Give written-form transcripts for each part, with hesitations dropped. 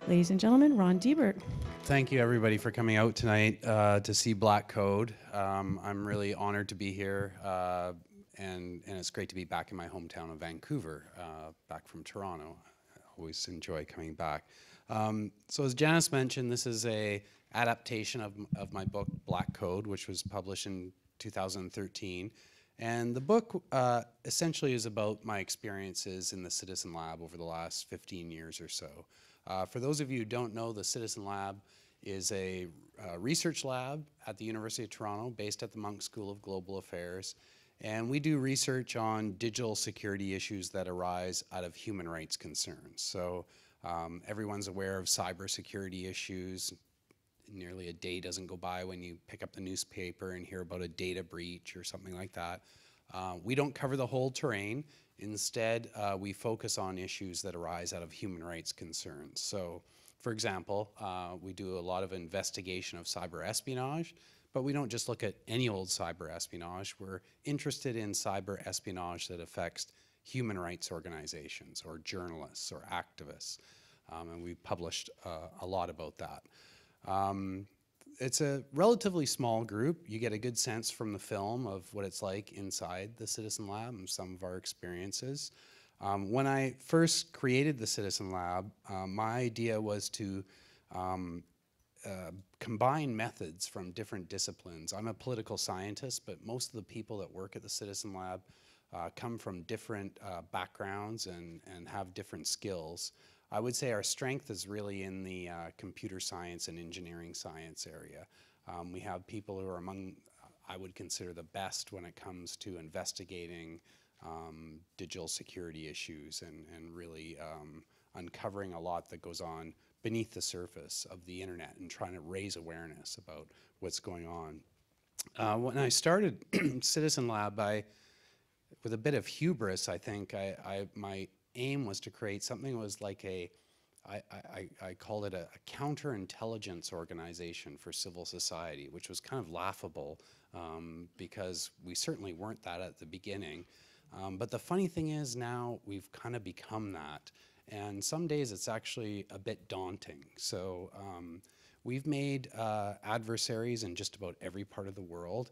Ladies and gentlemen, Ron Deibert. Thank you, everybody, for coming out tonight to see Black Code. I'm really honored to be here, and it's great to be back in my hometown of Vancouver, back from Toronto. I always enjoy coming back. So as Janice mentioned, this is a adaptation of my book, Black Code, which was published in 2013. And the book essentially is about my experiences in the Citizen Lab over the last 15 years or so. For those of you who don't know, the Citizen Lab is a research lab at the University of Toronto based at the Munk School of Global Affairs. And we do research on digital security issues that arise out of human rights concerns. So everyone's aware of cybersecurity issues. Nearly a day doesn't go by when you pick up the newspaper and hear about a data breach or something like that. We don't cover the whole terrain. Instead, we focus on issues that arise out of human rights concerns. So, for example, we do a lot of investigation of cyber espionage, but we don't just look at any old cyber espionage. We're interested in cyber espionage that affects human rights organizations or journalists or activists. And we've published a lot about that. It's a relatively small group. You get a good sense from the film of what it's like inside the Citizen Lab and some of our experiences. When I first created the Citizen Lab, my idea was to combine methods from different disciplines. I'm a political scientist, but most of the people that work at the Citizen Lab come from different backgrounds and have different skills. I would say our strength is really in the computer science and engineering science area. We have people who are among, I would consider, the best when it comes to investigating digital security issues and really uncovering a lot that goes on beneath the surface of the internet and trying to raise awareness about what's going on. When I started Citizen Lab, with a bit of hubris, I think, my aim was to create something that was like I called it a counterintelligence organization for civil society, which was kind of laughable because we certainly weren't that at the beginning. But the funny thing is now we've kind of become that. And some days it's actually a bit daunting. So we've made adversaries in just about every part of the world.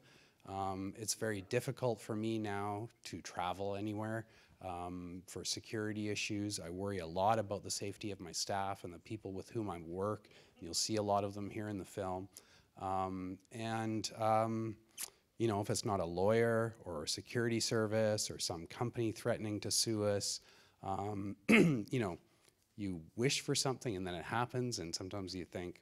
It's very difficult for me now to travel anywhere. For security issues, I worry a lot about the safety of my staff and the people with whom I work. You'll see a lot of them here in the film. You know, if it's not a lawyer or a security service or some company threatening to sue us, you know, you wish for something and then it happens, and sometimes you think,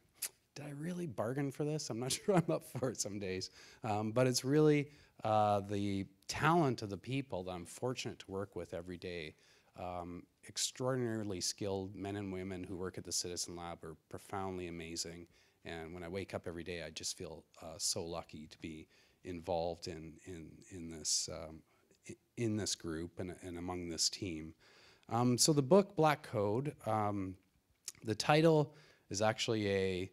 did I really bargain for this? I'm not sure I'm up for it some days. But it's really the talent of the people that I'm fortunate to work with every day. Extraordinarily skilled men and women who work at the Citizen Lab are profoundly amazing. And when I wake up every day, I just feel so lucky to be involved in this group and among this team. So the book, Black Code, the title is actually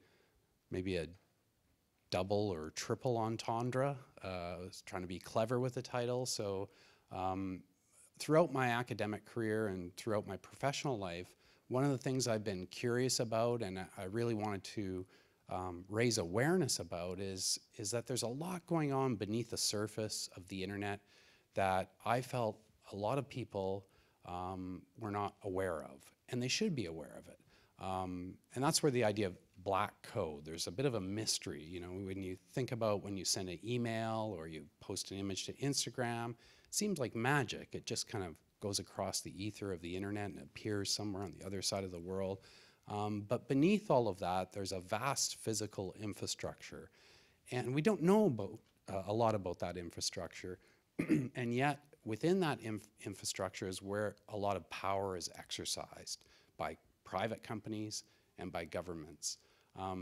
maybe a double or triple entendre. I was trying to be clever with the title. So throughout my academic career and throughout my professional life, one of the things I've been curious about and I really wanted to raise awareness about is that there's a lot going on beneath the surface of the internet that I felt a lot of people were not aware of, and they should be aware of it. And that's where the idea of black code, there's a bit of a mystery. You know, when you think about when you send an email or you post an image to Instagram, it seems like magic. It just kind of goes across the ether of the internet and appears somewhere on the other side of the world. But beneath all of that, there's a vast physical infrastructure. And we don't know about a lot about that infrastructure. And yet, within that infrastructure is where a lot of power is exercised by private companies and by governments.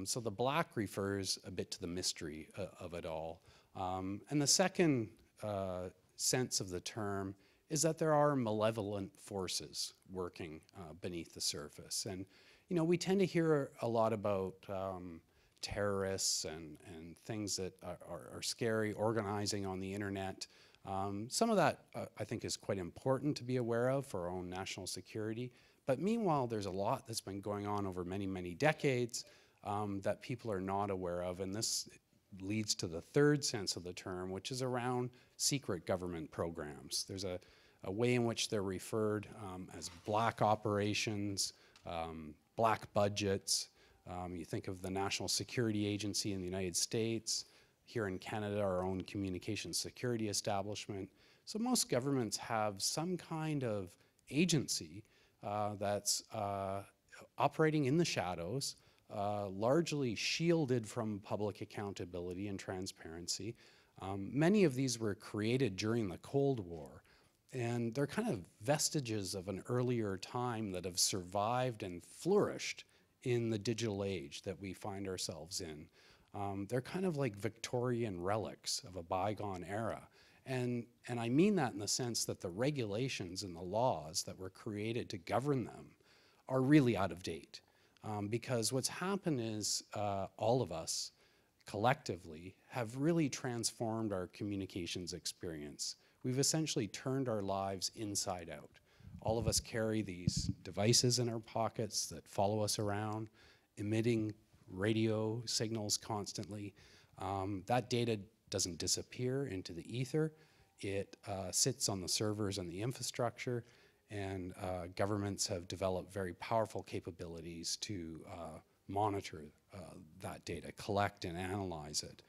So the black refers a bit to the mystery of it all. And the second sense of the term is that there are malevolent forces working beneath the surface. And you know, we tend to hear a lot about terrorists and things that are scary, organizing on the internet. Some of that I think is quite important to be aware of for our own national security. But meanwhile, there's a lot that's been going on over many, many decades that people are not aware of, and this leads to the third sense of the term, which is around secret government programs. There's a way in which they're referred as black operations, black budgets. You think of the National Security Agency in the United States, here in Canada, our own communications security establishment. So most governments have some kind of agency that's operating in the shadows, largely shielded from public accountability and transparency. Many of these were created during the Cold War, and they're kind of vestiges of an earlier time that have survived and flourished in the digital age that we find ourselves in. They're kind of like Victorian relics of a bygone era. And I mean that in the sense that the regulations and the laws that were created to govern them are really out of date. Because what's happened is all of us collectively have really transformed our communications experience. We've essentially turned our lives inside out. All of us carry these devices in our pockets that follow us around, emitting radio signals constantly. That data doesn't disappear into the ether. It sits on the servers and the infrastructure, and governments have developed very powerful capabilities to monitor that data, collect and analyze it.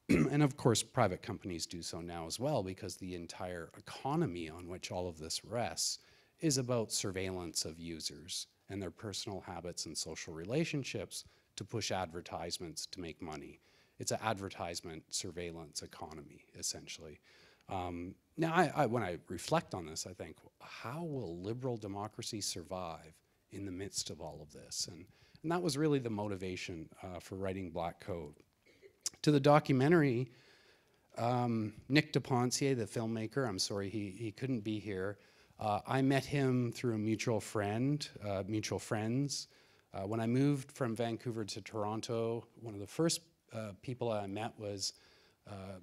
And of course, private companies do so now as well, because the entire economy on which all of this rests is about surveillance of users and their personal habits and social relationships to push advertisements to make money. It's an advertisement surveillance economy, essentially. Now, when I reflect on this, I think, how will liberal democracy survive in the midst of all of this? And that was really the motivation for writing Black Code. To the documentary, Nick De Pencier, the filmmaker, I'm sorry he couldn't be here. I met him through a mutual friend, mutual friends. When I moved from Vancouver to Toronto, one of the first people I met was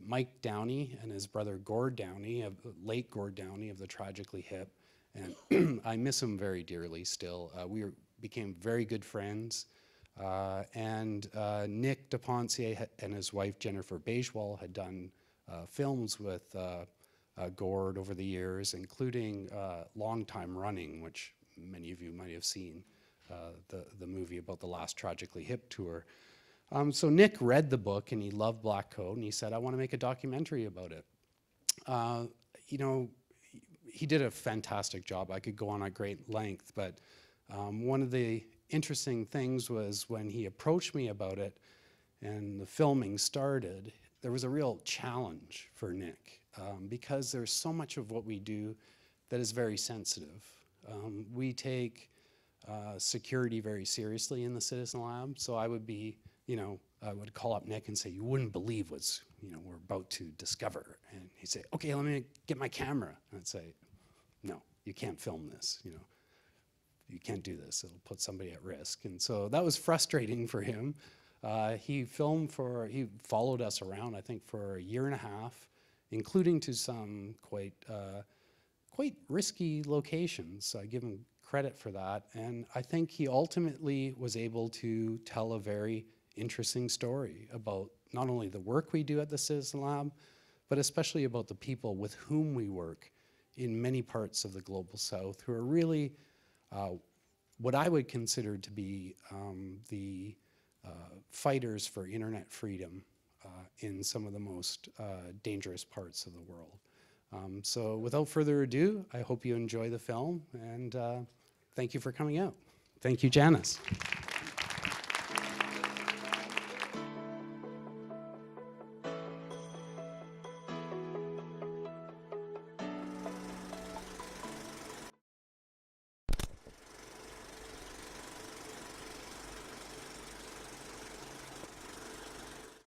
Mike Downey and his brother Gord Downey, late Gord Downey of the Tragically Hip. And I miss him very dearly still. We became very good friends. And Nick De Pencier and his wife Jennifer Bejewal had done films with Gord over the years, including Long Time Running, which many of you might have seen, the movie about the last Tragically Hip tour. So Nick read the book and he loved Black Code, and he said, I want to make a documentary about it. You know, he did a fantastic job. I could go on at great length, but one of the interesting things was when he approached me about it and the filming started, there was a real challenge for Nick because there's so much of what we do that is very sensitive. We take security very seriously in the Citizen Lab, so I would be, you know, I would call up Nick and say, you wouldn't believe what's, you know, we're about to discover. And he'd say, okay, let me get my camera. And I'd say, no, you can't film this, you know. You can't do this, it'll put somebody at risk. And so that was frustrating for him. He followed us around, I think, for a year and a half, including to some quite risky locations. I give him credit for that. And I think he ultimately was able to tell a very interesting story about not only the work we do at the Citizen Lab, but especially about the people with whom we work in many parts of the Global South who are really what I would consider to be the fighters for internet freedom in some of the most dangerous parts of the world. So without further ado, I hope you enjoy the film, and thank you for coming out. Thank you, Janice.